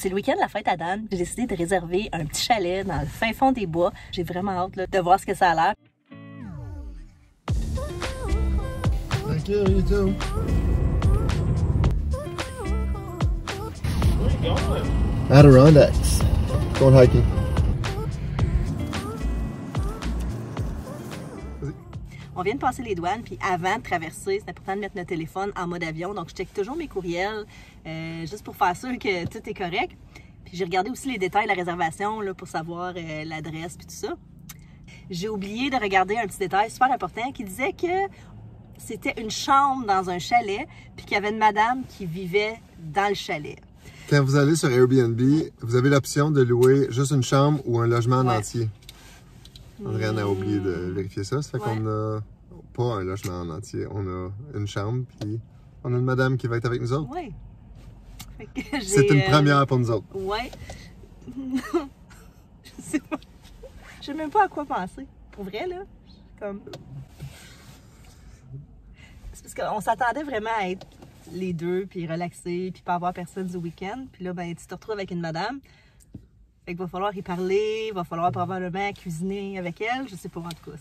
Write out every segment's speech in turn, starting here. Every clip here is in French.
C'est le week-end de la fête à Dan. J'ai décidé de réserver un petit chalet dans le fin fond des bois. J'ai vraiment hâte là, de voir ce que ça a l'air. Thank you, you too. Where are you going? Adirondacks. Going hiking. On vient de passer les douanes, puis avant de traverser, c'est important de mettre notre téléphone en mode avion. Donc, je check toujours mes courriels, juste pour faire sûr que tout est correct. Puis, j'ai regardé aussi les détails de la réservation là, pour savoir l'adresse puis tout ça. J'ai oublié de regarder un petit détail super important qui disait que c'était une chambre dans un chalet, puis qu'il y avait une madame qui vivait dans le chalet. Quand vous allez sur Airbnb, vous avez l'option de louer juste une chambre ou un logement en entier. Andréane a oublié de vérifier ça. Ça fait qu'on a pas un logement en entier. On a une chambre, puis on a une madame qui va être avec nous autres. Oui. C'est une première pour nous autres. Oui. Je sais pas. Je sais même pas à quoi penser. Pour vrai, là. Comme... C'est parce qu'on s'attendait vraiment à être les deux, puis relaxer, puis pas avoir personne du week-end. Puis là, ben, tu te retrouves avec une madame. Fait qu'il va falloir y parler, il va falloir probablement cuisiner avec elle. Je sais pas, en tout cas,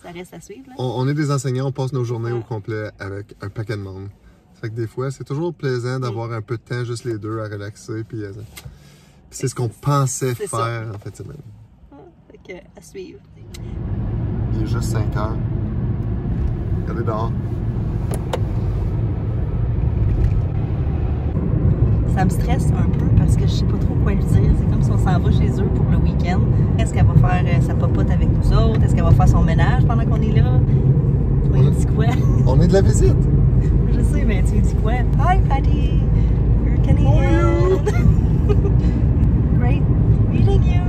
ça reste à suivre. Là. On est des enseignants, on passe nos journées au complet avec un paquet de monde. Fait que des fois, c'est toujours plaisant d'avoir un peu de temps juste les deux à relaxer. Puis c'est ce qu'on pensait faire en fait semaine. Fait que, à suivre. Il est juste 5 heures. Regardez dehors. Ça me stresse un peu parce que je sais pas trop quoi lui dire. C'est comme si on s'en va chez eux pour le week-end. Est-ce qu'elle va faire sa popote avec nous autres? Est-ce qu'elle va faire son ménage pendant qu'on est là? Tu lui dis quoi? On est de la visite! Je sais, mais tu lui dis quoi? Hi, Patty! You're Canadian! Great meeting you!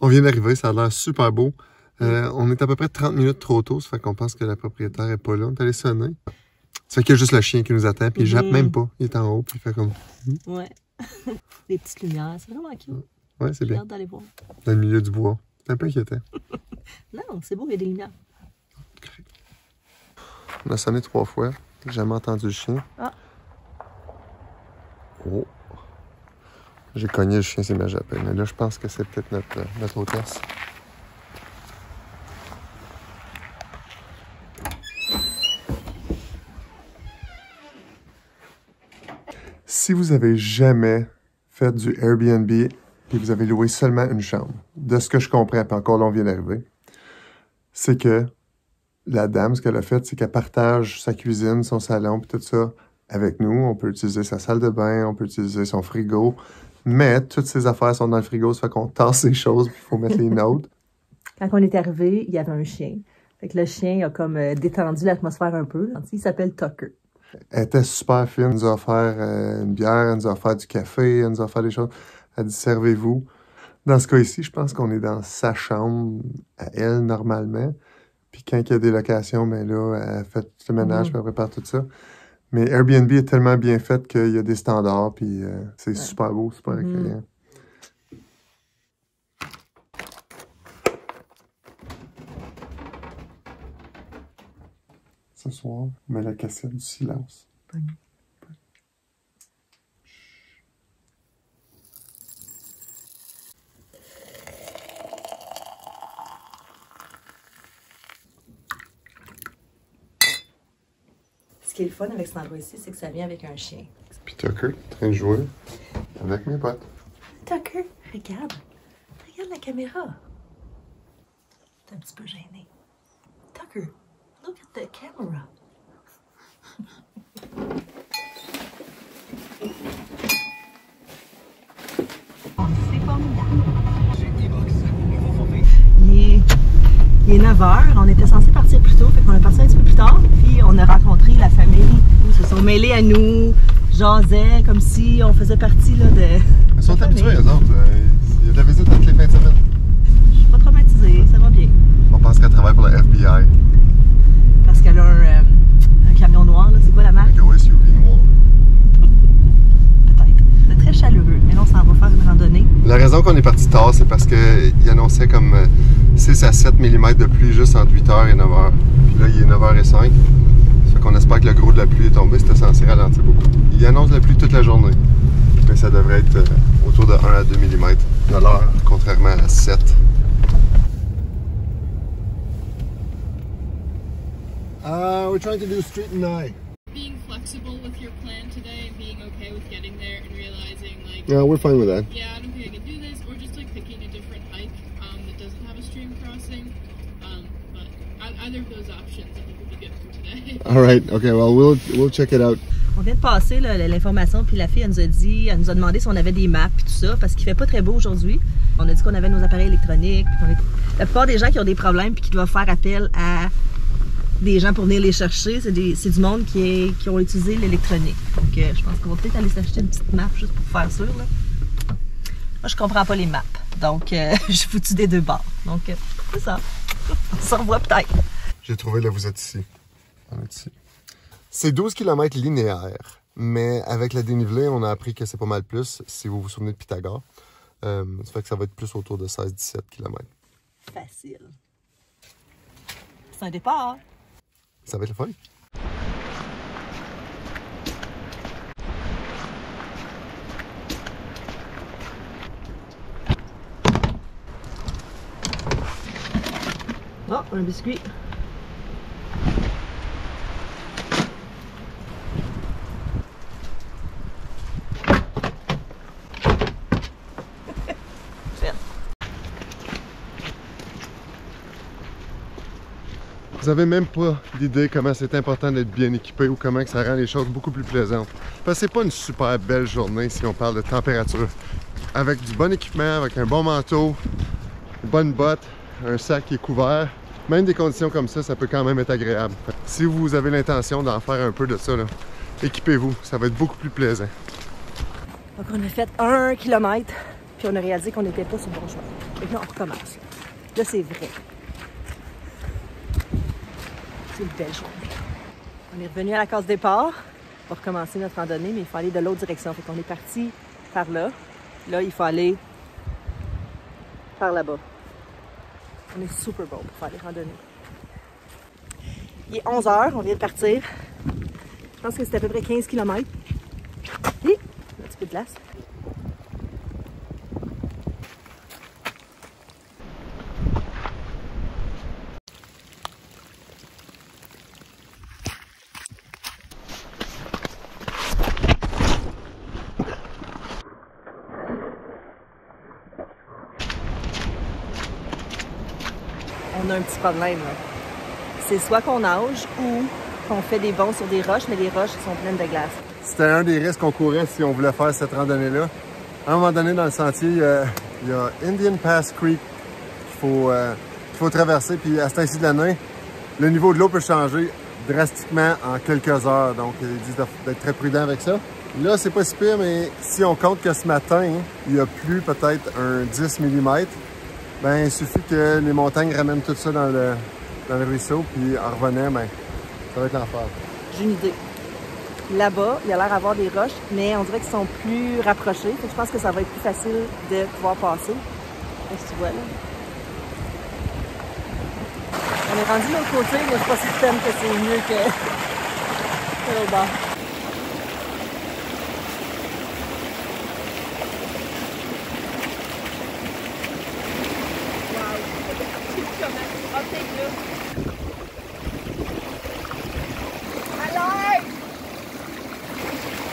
On vient d'arriver, ça a l'air super beau. On est à peu près 30 minutes trop tôt, ça fait qu'on pense que la propriétaire n'est pas là. On est allé sonner. Ça fait qu'il y a juste le chien qui nous attend, puis il jappe même pas. Il est en haut, puis il fait comme... Ouais. Des petites lumières, c'est vraiment cute. Ouais, c'est bien. J'ai hâte d'aller voir. Dans le milieu du bois. C'est un peu inquiétant. Non, c'est beau, il y a des lumières. On a sonné 3 fois. J'ai jamais entendu le chien. Ah. Oh. J'ai cogné le chien, c'est ma jappelle. Mais là, je pense que c'est peut-être notre hôtesse. Si vous avez jamais fait du Airbnb et vous avez loué seulement une chambre, de ce que je comprends, puis encore là, on vient d'arriver, c'est que la dame, ce qu'elle a fait, c'est qu'elle partage sa cuisine, son salon, puis tout ça avec nous. On peut utiliser sa salle de bain, on peut utiliser son frigo. Mais toutes ces affaires sont dans le frigo, ça fait qu'on tasse ces choses, puis il faut mettre les nôtres. Quand on est arrivé, il y avait un chien. Fait que le chien a comme détendu l'atmosphère un peu. Il s'appelle Tucker. Elle était super fine, elle nous a offert une bière, elle nous a offert du café, elle nous a offert des choses. Elle dit « servez-vous ». Dans ce cas ici, je pense qu'on est dans sa chambre à elle, normalement. Puis quand il y a des locations, ben là, elle fait tout le ménage, puis elle prépare tout ça. Mais Airbnb est tellement bien fait qu'il y a des standards, puis c'est super beau, super accueillant. Ce soir, on met la cassette du silence. Bonne. Ce qui est le fun avec cet endroit ici, c'est que ça vient avec un chien. Puis Tucker, en train de jouer avec mes potes. Tucker, regarde. Regarde la caméra. T'es un petit peu gêné. Tucker, look at the camera. C'est formidable. Il est 9h, on était censé partir plus tôt, fait qu'on est parti un petit peu plus tard, puis on a rencontré la famille. Ils se sont mêlés à nous, jasaient comme si on faisait partie là, de... Ils sont habitués, eux autres. Il y a de la visite toutes les fins de semaine. Je suis pas traumatisée, ça va bien. Bon. pense qu'elle travaille pour le FBI. Parce qu'elle a un camion noir, là. C'est quoi la marque? Un gros SUV noir. Peut-être. C'est très chaleureux. Mais là, on s'en va faire une randonnée. La raison qu'on est parti tard, c'est parce qu'il annonçait comme 6 à 7 mm de pluie juste entre 8h et 9h. Puis là, il est 9h05. Ça fait qu'on espère que le gros de la pluie est tombé. C'était censé ralentir beaucoup. Il annonce la pluie toute la journée. Mais ça devrait être autour de 1 à 2 mm de l'heure, contrairement à 7. We're trying to do street and I. Being flexible with your plan today and being okay with getting there and realizing like Yeah, we're fine with that. yeah, I don't think I can do this, or just like picking a different hike that doesn't have a stream crossing. But either of those options I think would be good for today. All right. Okay. Well, we'll check it out. On vient de passer l'information, puis la fille, elle nous a demandé si on avait des maps et tout ça, parce qu'il fait pas très beau aujourd'hui. On a dit qu'on avait nos appareils électroniques. La plupart des gens qui ont des problèmes puis qui doivent faire appel à des gens pour venir les chercher, c'est du monde qui ont utilisé l'électronique. Donc, je pense qu'on va peut-être aller s'acheter une petite map juste pour faire sûr. Là. Moi, je comprends pas les maps, donc je suis foutu des deux bords. Donc, c'est ça. On se revoit peut-être. J'ai trouvé, là, vous êtes ici. On est ici. C'est 12 km linéaires, mais avec la dénivelée, on a appris que c'est pas mal plus, si vous vous souvenez de Pythagore. Ça fait que ça va être plus autour de 16-17 km. Facile. C'est un départ. Ça va être le fun. Oh, un biscuit. Vous avez même pas d'idée comment c'est important d'être bien équipé ou comment que ça rend les choses beaucoup plus plaisantes. Parce que c'est pas une super belle journée si on parle de température. Avec du bon équipement, avec un bon manteau, une bonne botte, un sac qui est couvert, même des conditions comme ça peut quand même être agréable. Si vous avez l'intention d'en faire un peu de ça, équipez-vous, ça va être beaucoup plus plaisant. Donc on a fait 1 km, puis on a réalisé qu'on n'était pas sur le bon chemin. Et là, on recommence. Là, c'est vrai. C'est une belle journée. On est revenu à la case départ. On va recommencer notre randonnée, mais il faut aller de l'autre direction. Fait qu'on est parti par là. Là, il faut aller par là-bas. On est super bon pour faire les randonnées. Il est 11h, on vient de partir. Je pense que c'est à peu près 15 km. Et un petit peu de glace. On a un petit problème. C'est soit qu'on nage ou qu'on fait des bonds sur des roches, mais les roches sont pleines de glace. C'était un des risques qu'on courait si on voulait faire cette randonnée-là. À un moment donné, dans le sentier, il y a Indian Pass Creek qu'il faut traverser. Puis à cet ainsi de l'année, le niveau de l'eau peut changer drastiquement en quelques heures. Donc, ils disent d'être très prudent avec ça. Là, c'est pas si pire, mais si on compte que ce matin, il y a plu peut-être un 10 mm, ben, il suffit que les montagnes ramènent tout ça dans le ruisseau, puis en revenant, ben, ça va être l'enfer. J'ai une idée. Là-bas, il y a l'air d'avoir des roches, mais on dirait qu'ils sont plus rapprochés. Donc, je pense que ça va être plus facile de pouvoir passer. Qu'est-ce que tu vois là? On est rendu de l'autre côté, mais je suis pas certaine que c'est mieux que l'autre bord.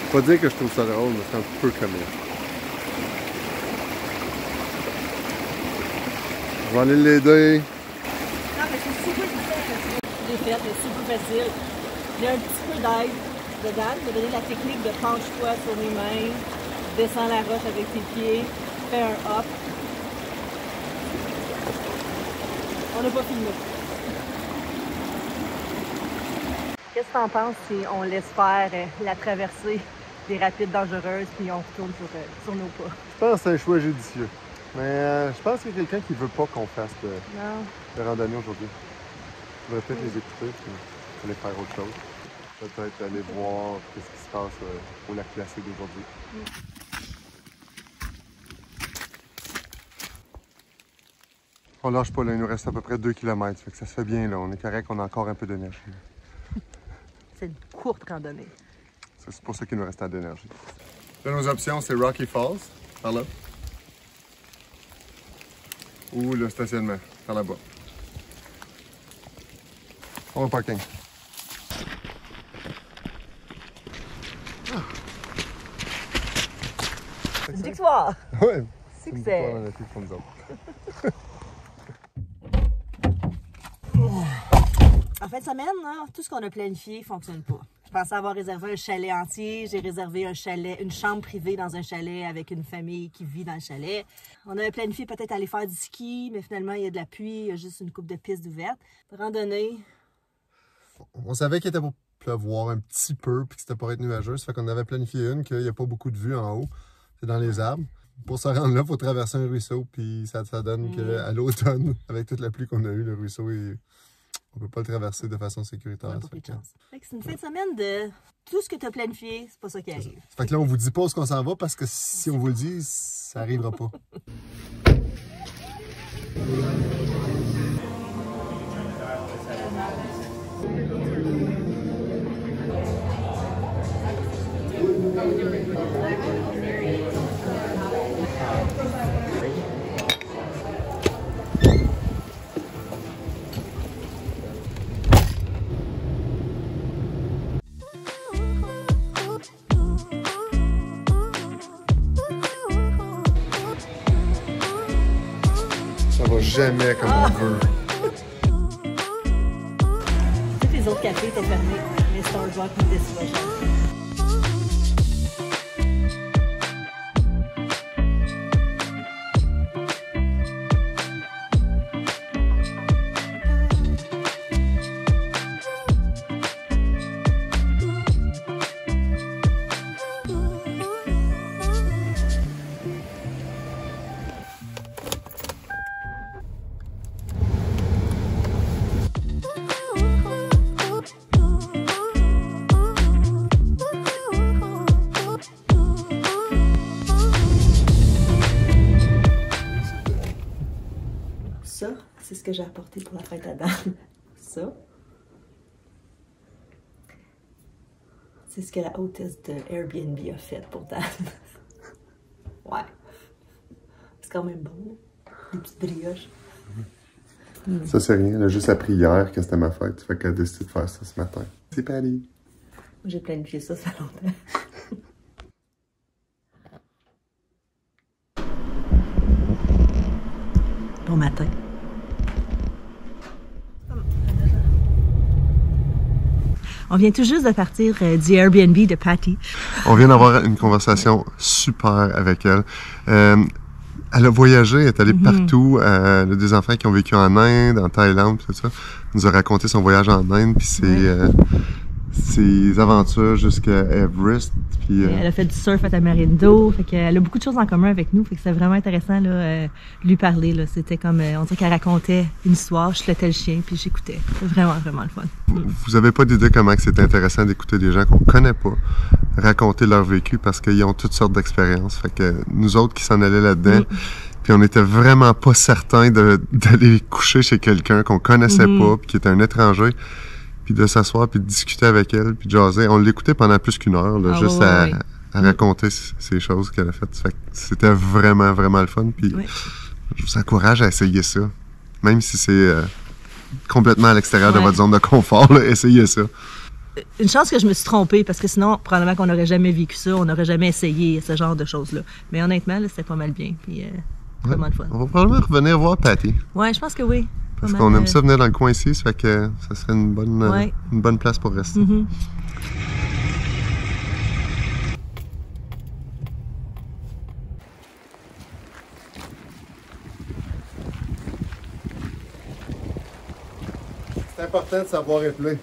Faut pas dire que je trouve ça drôle, mais c'est un peu comique. Je vais aller l'aider. Non, mais c'est super facile. J'ai fait, c'est super facile. Il y a un petit peu d'aide dedans. Il m'a donné la technique de penche-toi sur les mains, descends la roche avec tes pieds, fais un hop. On n'a pas filmé. Qu'est-ce que t'en penses si on laisse faire la traversée des rapides dangereuses puis on retourne sur nos pas? Je pense que c'est un choix judicieux. Mais je pense qu'il y a quelqu'un qui veut pas qu'on fasse de... Non. de randonnée aujourd'hui. Je devrais peut-être les écouter puis aller faire autre chose. Peut-être aller voir ce qui se passe au lac Placide aujourd'hui. On lâche pas là, il nous reste à peu près 2 km. Fait que ça se fait bien là, on est correct, on a encore un peu d'énergie. C'est une courte randonnée. C'est pour ça qu'il nous reste tant d'énergie. Là, nos options, c'est Rocky Falls, par là. Ou le stationnement, par là-bas. On va au parking. Une victoire! Ouais. Succès! On a plus pour nous autres. En fin de semaine, là, tout ce qu'on a planifié ne fonctionne pas. Je pensais avoir réservé un chalet entier. J'ai réservé un chalet, une chambre privée dans un chalet avec une famille qui vit dans le chalet. On avait planifié peut-être aller faire du ski, mais finalement, il y a de la pluie, il y a juste une coupe de pistes ouvertes. Randonnée. On savait qu'il était pour pleuvoir un petit peu puis que c'était pour être nuageux. Ça fait qu'on avait planifié une, qu'il n'y a pas beaucoup de vue en haut. C'est dans les arbres. Pour se rendre là, il faut traverser un ruisseau, puis ça donne qu'à l'automne, avec toute la pluie qu'on a eue, le ruisseau est... On peut pas le traverser de façon sécuritaire. C'est une fin de semaine de tout ce que tu as planifié, c'est pas ça qui arrive. Fait que là, on vous dit pas où on s'en va parce que si on vous le dit, ça arrivera pas. Ça va jamais comme on veut. Tous les autres cafés étaient fermés, mais Starbucks nous déçoit. Ça, c'est ce que j'ai apporté pour la fête à Dan. Ça, c'est ce que la hôtesse de Airbnb a fait pour Dan. Ouais. C'est quand même bon. Des petites brioches. Ça, c'est rien. Elle a juste appris hier que c'était ma fête. Fait qu'elle a décidé de faire ça ce matin. C'est Patty. J'ai planifié ça fait longtemps. Bon matin. On vient tout juste de partir du Airbnb de Patty. On vient d'avoir une conversation super avec elle. Elle a voyagé, elle est allée partout. Elle a des enfants qui ont vécu en Inde, en Thaïlande, tout ça. Elle nous a raconté son voyage en Inde, puis ses aventures jusqu'à Everest. Puis, elle a fait du surf à Tamarindo. Fait qu'elle a beaucoup de choses en commun avec nous. Fait que c'est vraiment intéressant là, de lui parler. Là. C'était comme, on dirait qu'elle racontait une histoire, je flottais le chien, puis j'écoutais. C'était vraiment, vraiment le fun. Vous avez pas d'idée comment c'est intéressant d'écouter des gens qu'on connaît pas raconter leur vécu parce qu'ils ont toutes sortes d'expériences. Fait que nous autres qui s'en allaient là-dedans, puis on était vraiment pas certains d'aller coucher chez quelqu'un qu'on connaissait pas, puis qui était un étranger. Puis de s'asseoir, puis de discuter avec elle, puis de jaser. On l'écoutait pendant plus qu'une heure, là, juste à raconter ces choses qu'elle a faites. Fait que c'était vraiment, vraiment le fun. Puis je vous encourage à essayer ça. Même si c'est complètement à l'extérieur de votre zone de confort, là, essayez ça. Une chance que je me suis trompée, parce que sinon, probablement qu'on n'aurait jamais vécu ça, on n'aurait jamais essayé ce genre de choses-là. Mais honnêtement, là, c'était pas mal bien, puis vraiment le fun. On va probablement revenir voir Patty. Ouais, je pense que oui. Parce qu'on aime ça venir dans le coin ici, ça fait que ça serait une bonne place pour rester. C'est important de savoir épeler.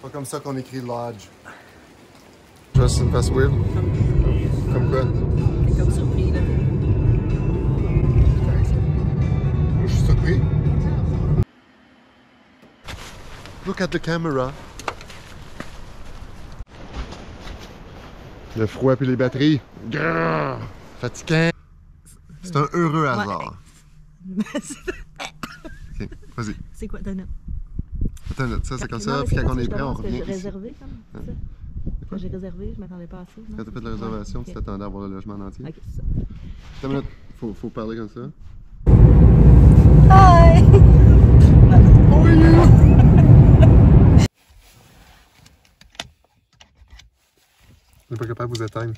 Pas comme ça qu'on écrit Lodge. Justin Passwheel. Comme quoi? T'es comme surpris, là. C'est correct, ça. Oui. Look at the camera. Le froid puis les batteries. Grrr, fatigant. C'est un heureux hasard. Ok, vas-y. C'est quoi, donne? Attends, là, ça c'est comme ça, puis quand on est prêt, on revient. J'ai réservé comme ça. Quand j'ai réservé, je m'attendais pas à ça. Quand t'as fait la réservation, Ouais, tu t'attendais à avoir le logement en entier. Ok, c'est ça. Attends une minute, faut parler comme ça. Hi! On n'est pas capable de vous éteindre.